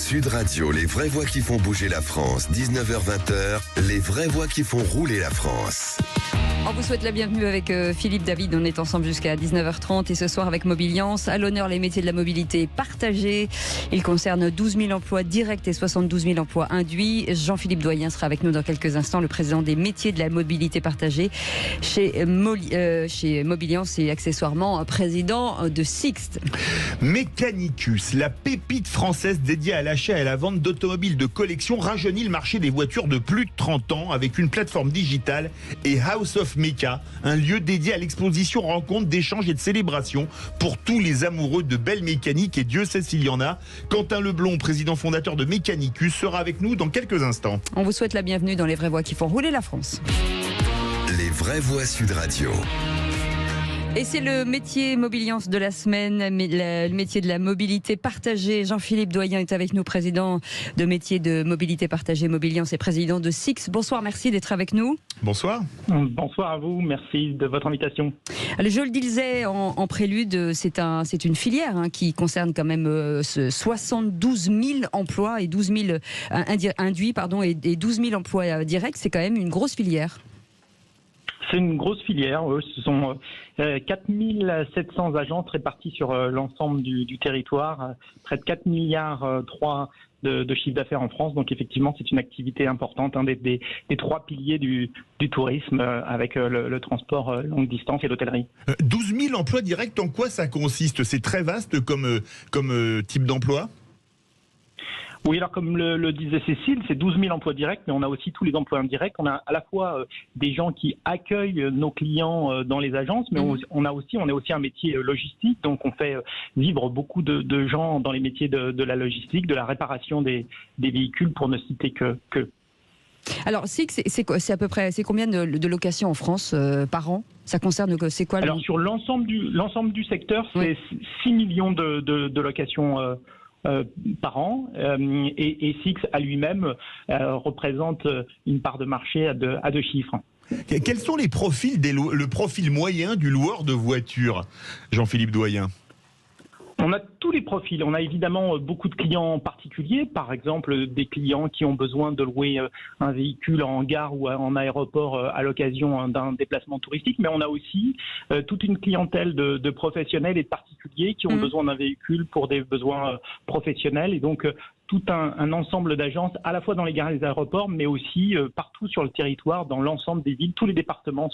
Sud Radio, les vraies voix qui font bouger la France. 19h-20h, les vraies voix qui font rouler la France. On vous souhaite la bienvenue avec Philippe David. On est ensemble jusqu'à 19h30 et ce soir avec Mobiliance. À l'honneur, les métiers de la mobilité partagés. Il concerne 12 000 emplois directs et 72 000 emplois induits. Jean-Philippe Doyen sera avec nous dans quelques instants, le président des métiers de la mobilité partagée chez Mobiliance et accessoirement président de Sixt. Mechanicus, la pépite française dédiée à l'achat et à la vente d'automobiles de collection, rajeunit le marché des voitures de plus de 30 ans avec une plateforme digitale et House of Mecha, un lieu dédié à l'exposition, rencontre, d'échange et de célébration pour tous les amoureux de belles mécaniques, et Dieu sait s'il y en a. Quentin Leblond, président fondateur de Mechanicus, sera avec nous dans quelques instants. On vous souhaite la bienvenue dans les vraies voix qui font rouler la France. Les vraies voix Sud Radio. Et c'est le métier Mobiliance de la semaine, le métier de la mobilité partagée. Jean-Philippe Doyen est avec nous, président de métier de mobilité partagée Mobiliance et président de Sixt. Bonsoir, merci d'être avec nous. Bonsoir. Bonsoir à vous, merci de votre invitation. Alors, je le disais en prélude, c'est une filière qui concerne quand même 72 000 emplois et 12 000 induits et 12 000 emplois directs. C'est quand même une grosse filière. C'est une grosse filière, ce sont 4 700 agences réparties sur l'ensemble du territoire, près de 4 milliards 3 de chiffre d'affaires en France. Donc effectivement, c'est une activité importante, un des trois piliers du tourisme avec le transport longue distance et l'hôtellerie. 12 000 emplois directs, en quoi ça consiste? C'est très vaste comme type d'emploi? Oui, alors comme le disait Cécile, c'est 12 000 emplois directs, mais on a aussi tous les emplois indirects. On a à la fois des gens qui accueillent nos clients dans les agences, mais on est aussi un métier logistique, donc on fait vivre beaucoup de gens dans les métiers de la logistique, de la réparation des véhicules, pour ne citer que. Alors, c'est à peu près, c'est combien de locations en France par an? Ça concerne c'est quoi? Alors sur l'ensemble du secteur, c'est 6 millions de locations par an, et Sixt à lui-même représente une part de marché à deux chiffres. Quels sont les profils le profil moyen du loueur de voitures, Jean-Philippe Doyen? On a tous les profils. On a évidemment beaucoup de clients particuliers, par exemple des clients qui ont besoin de louer un véhicule en gare ou en aéroport à l'occasion d'un déplacement touristique, mais on a aussi toute une clientèle de professionnels et de particuliers qui ont besoin d'un véhicule pour des besoins professionnels, et donc tout un ensemble d'agences, à la fois dans les gares et les aéroports, mais aussi partout sur le territoire, dans l'ensemble des villes. Tous les départements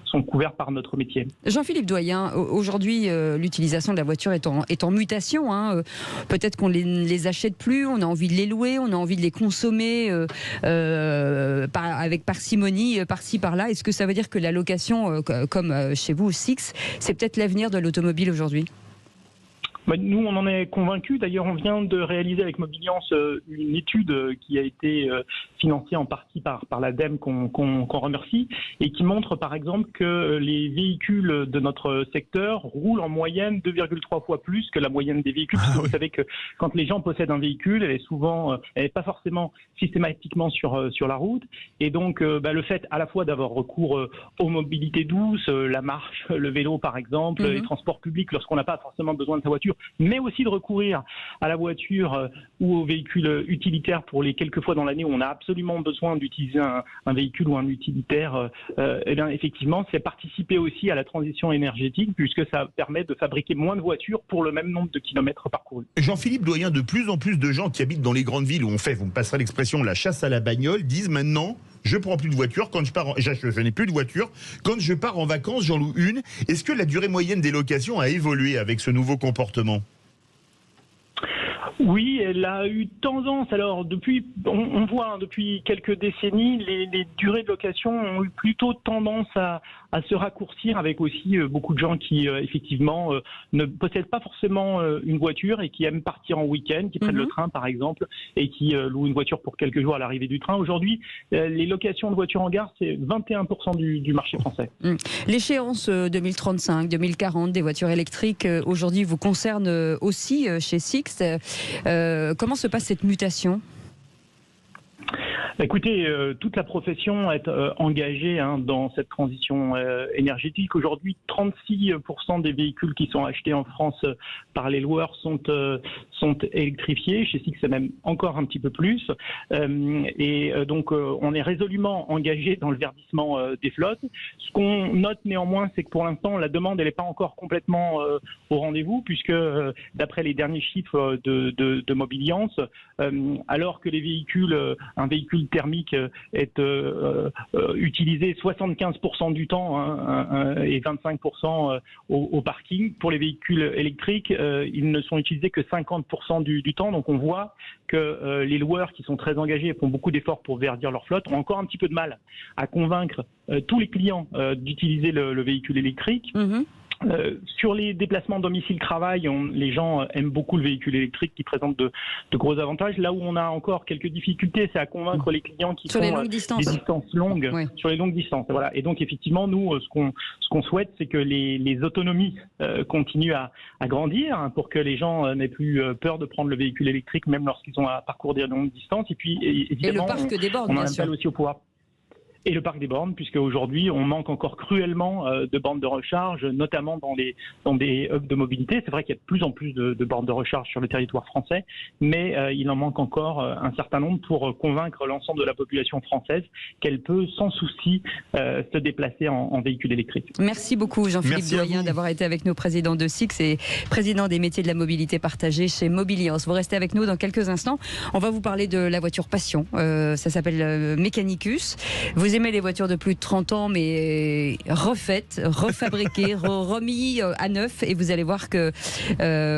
sont couverts par notre métier. Jean-Philippe Doyen, aujourd'hui, l'utilisation de la voiture est en mutation. Peut-être qu'on les achète plus, on a envie de les louer, on a envie de les consommer avec parcimonie, par-ci, par-là. Est-ce que ça veut dire que la location, comme chez vous, Sixt, c'est peut-être l'avenir de l'automobile aujourd'hui ? Nous, on en est convaincus. D'ailleurs, on vient de réaliser avec Mobiliance une étude qui a été financée en partie par l'ADEME, qu'on remercie, et qui montre par exemple que les véhicules de notre secteur roulent en moyenne 2,3 fois plus que la moyenne des véhicules. Parce que vous savez que quand les gens possèdent un véhicule, elle est pas forcément systématiquement sur la route. Et donc, le fait à la fois d'avoir recours aux mobilités douces, la marche, le vélo par exemple, les transports publics lorsqu'on n'a pas forcément besoin de sa voiture, mais aussi de recourir à la voiture ou aux véhicules utilitaires pour les quelques fois dans l'année où on a absolument besoin d'utiliser un véhicule ou un utilitaire, et bien effectivement, c'est participer aussi à la transition énergétique, puisque ça permet de fabriquer moins de voitures pour le même nombre de kilomètres parcourus. Jean-Philippe Doyen, de plus en plus de gens qui habitent dans les grandes villes où on fait, vous me passerez l'expression, la chasse à la bagnole, disent maintenant: je prends plus de voiture quand je n'ai plus de voiture. Quand je pars en vacances, j'en loue une. Est-ce que la durée moyenne des locations a évolué avec ce nouveau comportement ? Oui, elle a eu tendance. Alors, on voit depuis quelques décennies, les durées de location ont eu plutôt tendance à se raccourcir, avec aussi beaucoup de gens qui, effectivement, ne possèdent pas forcément une voiture et qui aiment partir en week-end, qui prennent le train, par exemple, et qui louent une voiture pour quelques jours à l'arrivée du train. Aujourd'hui, les locations de voitures en gare, c'est 21% du marché français. L'échéance 2035, 2040 des voitures électriques, aujourd'hui, vous concerne aussi chez Sixt. Comment se passe cette mutation ? Écoutez, toute la profession est engagée dans cette transition énergétique. Aujourd'hui, 36% des véhicules qui sont achetés en France par les loueurs sont électrifiés. Chez SIX, c'est même encore un petit peu plus. Donc, on est résolument engagé dans le verdissement des flottes. Ce qu'on note néanmoins, c'est que pour l'instant, la demande, elle n'est pas encore complètement au rendez-vous, puisque d'après les derniers chiffres de Mobiliance, alors que un véhicule thermique est utilisé 75% du temps et 25% au parking, pour les véhicules électriques, ils ne sont utilisés que 50% du temps. Donc on voit que les loueurs qui sont très engagés et font beaucoup d'efforts pour verdir leur flotte ont encore un petit peu de mal à convaincre tous les clients d'utiliser le véhicule électrique. Mmh. Sur les déplacements domicile-travail, les gens aiment beaucoup le véhicule électrique qui présente de gros avantages. Là où on a encore quelques difficultés, c'est à convaincre les clients qui sur font des distances longues, oui. Sur les longues distances. Voilà. Et donc effectivement, nous, ce qu'on souhaite, c'est que les autonomies continuent à grandir pour que les gens n'aient plus peur de prendre le véhicule électrique, même lorsqu'ils ont à parcourir des longues distances. Et puis évidemment, et le parc des bornes, on en appelle aussi au pouvoir. Et le parc des bornes, puisque aujourd'hui on manque encore cruellement de bornes de recharge, notamment dans des hubs de mobilité. C'est vrai qu'il y a de plus en plus de bornes de recharge sur le territoire français, mais il en manque encore un certain nombre pour convaincre l'ensemble de la population française qu'elle peut sans souci se déplacer en véhicule électrique. Merci beaucoup Jean-Philippe Doyen d'avoir été avec nous, président de SIX et président des métiers de la mobilité partagée chez Mobiliance. Vous restez avec nous dans quelques instants. On va vous parler de la voiture passion. Ça s'appelle Mechanicus. Vous aimez les voitures de plus de 30 ans, mais refaites, refabriquées, remis à neuf. Et vous allez voir que,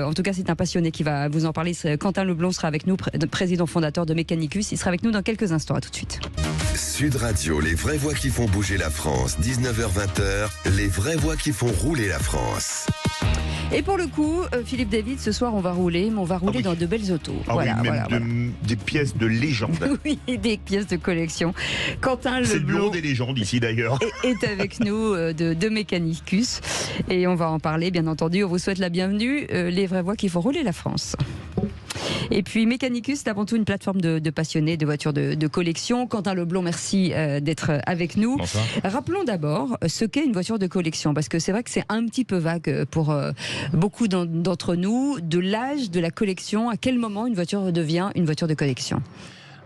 en tout cas, c'est un passionné qui va vous en parler. Quentin Leblond sera avec nous, président fondateur de Mechanicus. Il sera avec nous dans quelques instants. À tout de suite. Sud Radio, les vraies voix qui font bouger la France. 19h-20h, les vraies voix qui font rouler la France. Et pour le coup, Philippe David, ce soir on va rouler, mais on va rouler dans de belles autos. Des pièces de légende. Oui, des pièces de collection. Quentin C'est le Leblond bureau des légendes ici d'ailleurs. est avec nous de Mechanicus et on va en parler bien entendu. On vous souhaite la bienvenue, les vraies voix qui font rouler la France. Et puis Mechanicus, c'est avant tout une plateforme de passionnés de voitures de collection. Quentin Leblond, merci d'être avec nous. Bonsoir. Rappelons d'abord ce qu'est une voiture de collection, parce que c'est vrai que c'est un petit peu vague pour beaucoup d'entre nous, de l'âge de la collection. À quel moment une voiture devient une voiture de collection ?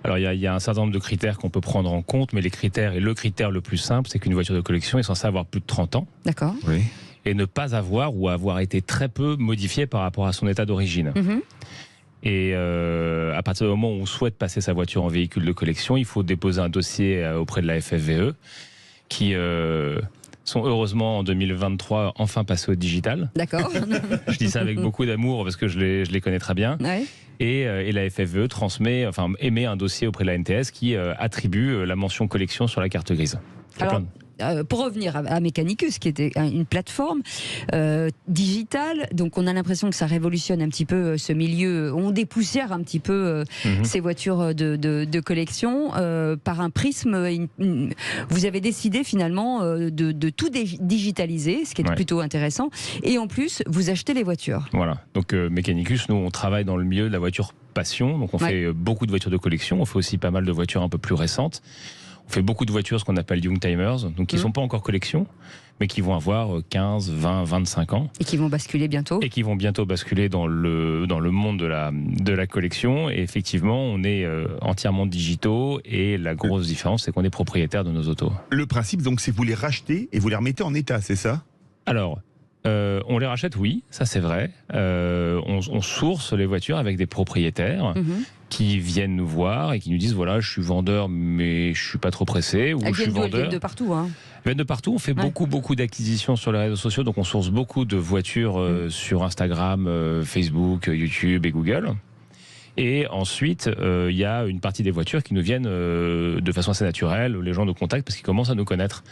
Alors il y a un certain nombre de critères qu'on peut prendre en compte, mais le critère le plus simple, c'est qu'une voiture de collection est censée avoir plus de 30 ans. D'accord. Oui. Et ne pas avoir ou avoir été très peu modifiée par rapport à son état d'origine. Mm-hmm. Et à partir du moment où on souhaite passer sa voiture en véhicule de collection, il faut déposer un dossier auprès de la FFVE qui sont heureusement en 2023 enfin passés au digital. D'accord. Je dis ça avec beaucoup d'amour parce que je les connais très bien. Ouais. Et la FFVE émet un dossier auprès de la NTS qui attribue la mention collection sur la carte grise. Alors, pour revenir à Mechanicus, qui était une plateforme digitale, donc on a l'impression que ça révolutionne un petit peu ce milieu, on dépoussière un petit peu ces voitures de collection par un prisme. Vous avez décidé finalement de tout digitaliser, ce qui est plutôt intéressant, et en plus vous achetez les voitures. Voilà, donc Mechanicus, nous on travaille dans le milieu de la voiture passion, donc on fait beaucoup de voitures de collection, on fait aussi pas mal de voitures un peu plus récentes. On fait beaucoup de voitures, ce qu'on appelle Young Timers, donc qui ne sont pas encore collection, mais qui vont avoir 15, 20, 25 ans. Et qui vont basculer bientôt. Et qui vont bientôt basculer dans le monde de la collection. Et effectivement, on est entièrement digitaux, et la grosse différence, c'est qu'on est propriétaire de nos autos. Le principe, donc, c'est que vous les rachetez et vous les remettez en état, c'est ça ? Alors, on les rachète, oui, ça c'est vrai. On source les voitures avec des propriétaires qui viennent nous voir et qui nous disent voilà, je suis vendeur mais je suis pas trop pressé, ou je suis vendeur. Elles viennent de partout, hein. Elles viennent de partout. On fait beaucoup d'acquisitions sur les réseaux sociaux, donc on source beaucoup de voitures sur Instagram, Facebook, YouTube et Google. Et ensuite, il y a une partie des voitures qui nous viennent de façon assez naturelle. Les gens nous contactent parce qu'ils commencent à nous connaître.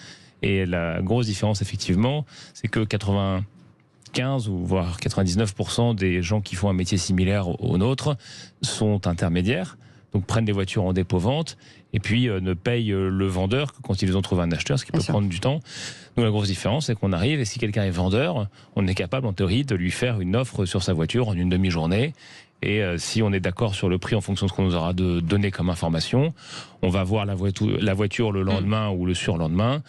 Et la grosse différence, effectivement, c'est que 95 ou voire 99% des gens qui font un métier similaire au nôtre sont intermédiaires, donc prennent des voitures en dépôt-vente et puis ne payent le vendeur que quand ils ont trouvé un acheteur, ce qui peut prendre du temps. Nous, la grosse différence, c'est qu'on arrive et si quelqu'un est vendeur, on est capable en théorie de lui faire une offre sur sa voiture en une demi-journée. Et si on est d'accord sur le prix en fonction de ce qu'on nous aura donné comme information, on va voir la voiture le lendemain ou le surlendemain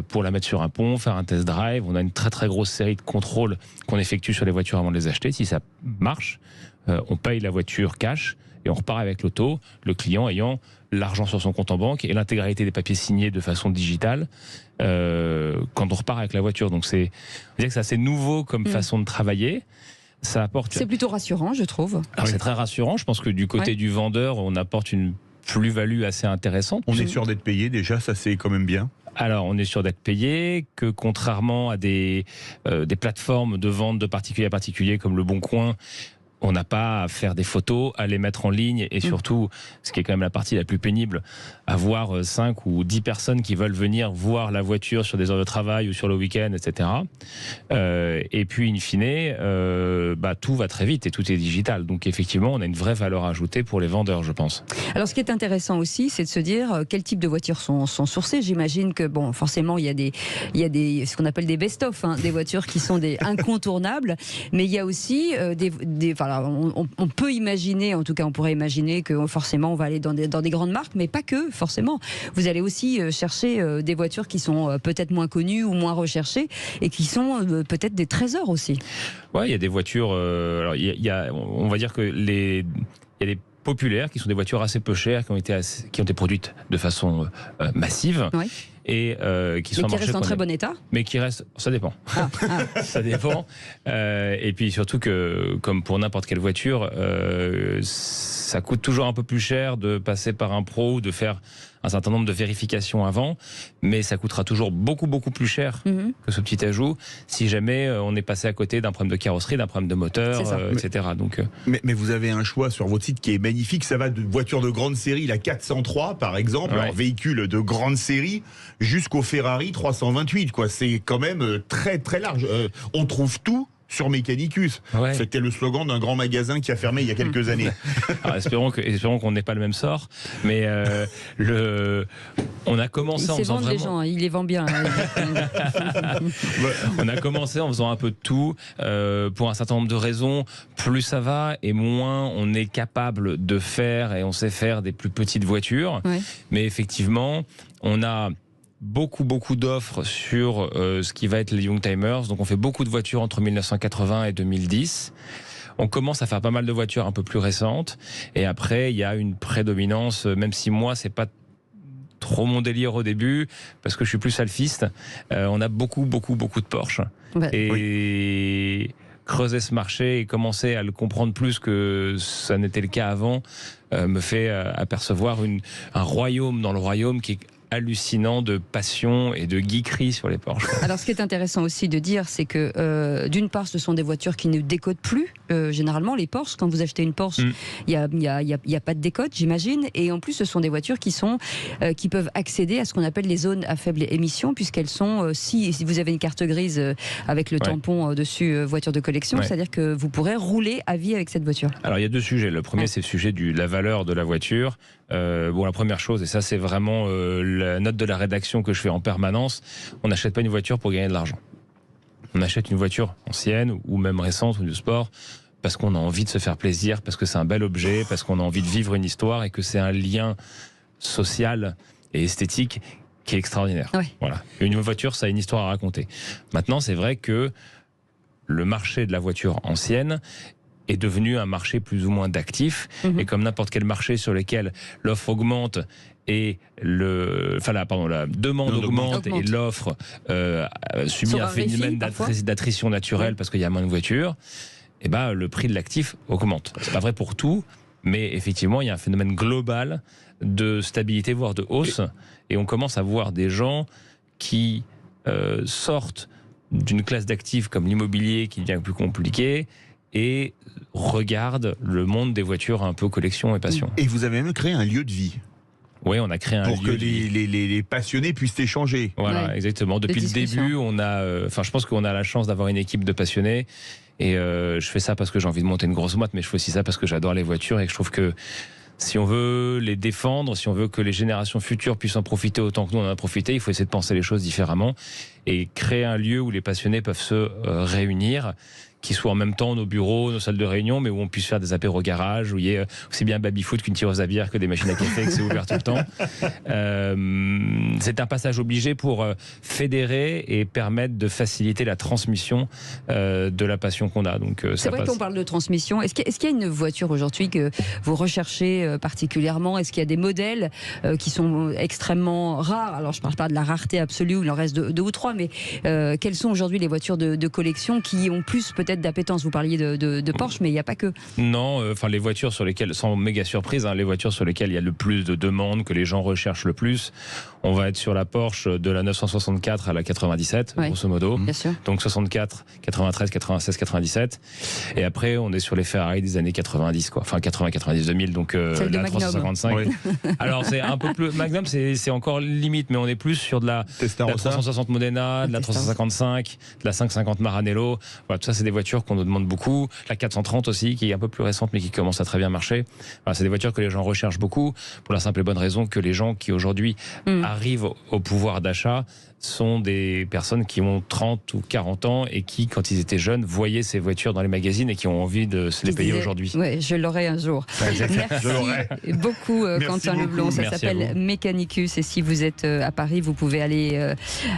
pour la mettre sur un pont, faire un test drive. On a une très très grosse série de contrôles qu'on effectue sur les voitures avant de les acheter. Si ça marche, on paye la voiture cash et on repart avec l'auto, le client ayant l'argent sur son compte en banque et l'intégralité des papiers signés de façon digitale quand on repart avec la voiture. Donc on va dire que c'est assez nouveau comme façon de travailler. Ça apporte... C'est plutôt rassurant, je trouve. Alors c'est très rassurant. Je pense que du côté du vendeur, on apporte une plus-value assez intéressante. On est sûr d'être payé déjà, ça c'est quand même bien. Alors, on est sûr d'être payé, que contrairement à des plateformes de vente de particulier à particulier comme Le Bon Coin, on n'a pas à faire des photos, à les mettre en ligne et surtout, ce qui est quand même la partie la plus pénible, avoir 5 ou 10 personnes qui veulent venir voir la voiture sur des heures de travail ou sur le week-end, etc. Et puis, in fine, tout va très vite et tout est digital. Donc, effectivement, on a une vraie valeur ajoutée pour les vendeurs, je pense. Alors, ce qui est intéressant aussi, c'est de se dire quel type de voitures sont sourcées. J'imagine que, bon, forcément, il y a des ce qu'on appelle des best-of, des voitures qui sont des incontournables, mais il y a aussi on peut imaginer, en tout cas on pourrait imaginer que forcément on va aller dans des grandes marques, mais pas que forcément. Vous allez aussi chercher des voitures qui sont peut-être moins connues ou moins recherchées et qui sont peut-être des trésors aussi. Ouais, il y a des voitures. Alors on va dire que il y a des populaires qui sont des voitures assez peu chères qui ont été produites de façon massive. Oui. Et qui restent en très bon état. Mais qui restent, ça dépend. Ça dépend. Et puis surtout que, comme pour n'importe quelle voiture, ça coûte toujours un peu plus cher de passer par un pro ou de faire un certain nombre de vérifications avant, mais ça coûtera toujours beaucoup beaucoup plus cher que ce petit ajout si jamais on est passé à côté d'un problème de carrosserie, d'un problème de moteur, etc. Donc, mais vous avez un choix sur votre site qui est magnifique. Ça va de voitures de grande série, la 403 par exemple, un véhicule de grande série, jusqu'au Ferrari 328. C'est quand même très très large. On trouve tout sur Mechanicus. Ouais. C'était le slogan d'un grand magasin qui a fermé il y a quelques années. Alors, espérons qu'on n'ait pas le même sort. Mais on a commencé en faisant vraiment... les gens, il les vend bien. On a commencé en faisant un peu de tout pour un certain nombre de raisons. Plus ça va et moins on est capable de faire et on sait faire des plus petites voitures. Ouais. Mais effectivement, on a beaucoup d'offres sur ce qui va être les Youngtimers. Donc on fait beaucoup de voitures entre 1980 et 2010. On commence à faire pas mal de voitures un peu plus récentes. Et après, il y a une prédominance, même si moi, c'est pas trop mon délire au début, parce que je suis plus alphiste. On a beaucoup de Porsche. Ouais. Et creuser ce marché et commencer à le comprendre plus que ça n'était le cas avant me fait apercevoir un royaume dans le royaume qui est hallucinant de passion et de geekerie sur les Porsche. Alors ce qui est intéressant aussi de dire, c'est que d'une part ce sont des voitures qui ne décodent plus. Généralement les Porsche, quand vous achetez une Porsche, il y a pas de décode, j'imagine, et en plus ce sont des voitures qui peuvent accéder à ce qu'on appelle les zones à faible émission, puisqu'elles sont, si vous avez une carte grise avec le tampon dessus, voiture de collection, c'est-à-dire que vous pourrez rouler à vie avec cette voiture. Alors il y a deux sujets. Le premier, c'est le sujet de la valeur de la voiture. La première chose, et ça c'est vraiment la note de la rédaction que je fais en permanence, on n'achète pas une voiture pour gagner de l'argent. On achète une voiture ancienne ou même récente ou de sport parce qu'on a envie de se faire plaisir, parce que c'est un bel objet, parce qu'on a envie de vivre une histoire et que c'est un lien social et esthétique qui est extraordinaire. Ouais. Voilà. Une voiture, ça a une histoire à raconter. Maintenant, c'est vrai que le marché de la voiture ancienne est devenu un marché plus ou moins d'actifs. Et comme n'importe quel marché sur lequel l'offre augmente et la demande augmente et l'offre subit un phénomène d'attrition naturelle parce qu'il y a moins de voitures, et le prix de l'actif augmente. C'est pas vrai pour tout, mais effectivement, il y a un phénomène global de stabilité, voire de hausse. Et on commence à voir des gens qui sortent d'une classe d'actifs comme l'immobilier qui devient plus compliqué et regardent le monde des voitures un peu collection et passion. Et vous avez même créé un lieu de vie. Oui, on a créé un lieu pour que les passionnés puissent échanger. Voilà, exactement. Depuis le début, je pense qu'on a la chance d'avoir une équipe de passionnés. Et je fais ça parce que j'ai envie de monter une grosse boîte, mais je fais aussi ça parce que j'adore les voitures et que je trouve que si on veut les défendre, si on veut que les générations futures puissent en profiter autant que nous on en a profité, il faut essayer de penser les choses différemment. et créer un lieu où les passionnés peuvent se réunir, qui soit en même temps nos bureaux, nos salles de réunion, mais où on puisse faire des apéros au garage, où il y ait aussi bien baby-foot qu'une tireuse à bière, que des machines à café, que c'est ouvert tout le temps. C'est un passage obligé pour fédérer et permettre de faciliter la transmission de la passion qu'on a. Donc, c'est vrai qu'on parle de transmission. Est-ce qu'il y a une voiture aujourd'hui que vous recherchez particulièrement? Est-ce qu'il y a des modèles qui sont extrêmement rares? Alors je ne parle pas de la rareté absolue, où il en reste deux ou trois, mais quelles sont aujourd'hui les voitures de collection qui ont plus peut-être d'appétence? Vous parliez de Porsche, mais il n'y a pas que. Non, les voitures sur lesquelles, sans méga surprise, les voitures sur lesquelles il y a le plus de demandes, que les gens recherchent le plus, on va être sur la Porsche de la 964 à la 97, grosso modo. Bien sûr. Donc 64, 93, 96, 97. Et après, on est sur les Ferrari des années 90, quoi. Enfin 80, 90, 2000, donc la 355. Oui. Alors c'est un peu plus. Magnum, c'est encore limite, mais on est plus sur de la 360 Modena, de la 355, de la 550 Maranello. Voilà, tout ça, c'est des voitures qu'on nous demande beaucoup. La 430 aussi, qui est un peu plus récente, mais qui commence à très bien marcher. Voilà, c'est des voitures que les gens recherchent beaucoup, pour la simple et bonne raison que les gens qui aujourd'hui arrivent au pouvoir d'achat sont des personnes qui ont 30 ou 40 ans et qui, quand ils étaient jeunes, voyaient ces voitures dans les magazines et qui ont envie de se les payer aujourd'hui. Oui, je l'aurai un jour. Merci beaucoup, Quentin Leblond. Ça s'appelle Mechanicus. Et si vous êtes à Paris, vous pouvez aller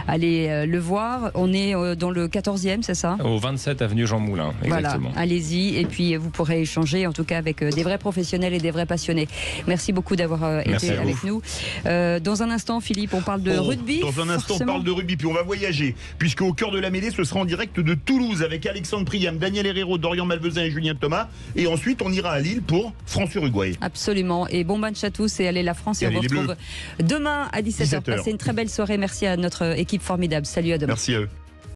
le voir. On est dans le 14e, c'est ça? Au 27 avenue Jean Moulin, exactement. Voilà, allez-y. Et puis, vous pourrez échanger, en tout cas, avec des vrais professionnels et des vrais passionnés. Merci beaucoup d'avoir été avec nous. Dans un instant, Philippe, on parle de rugby. Dans un instant, on parle de rugby, puis on va voyager, puisque au cœur de la mêlée, ce sera en direct de Toulouse avec Alexandre Priam, Daniel Herrero, Dorian Malvezin et Julien Thomas. Et ensuite, on ira à Lille pour France-Uruguay. Absolument. Et bon match à tous et allez la France. Et on vous retrouve demain à 17h. Passez une très belle soirée. Merci à notre équipe formidable. Salut, à demain. Merci à eux.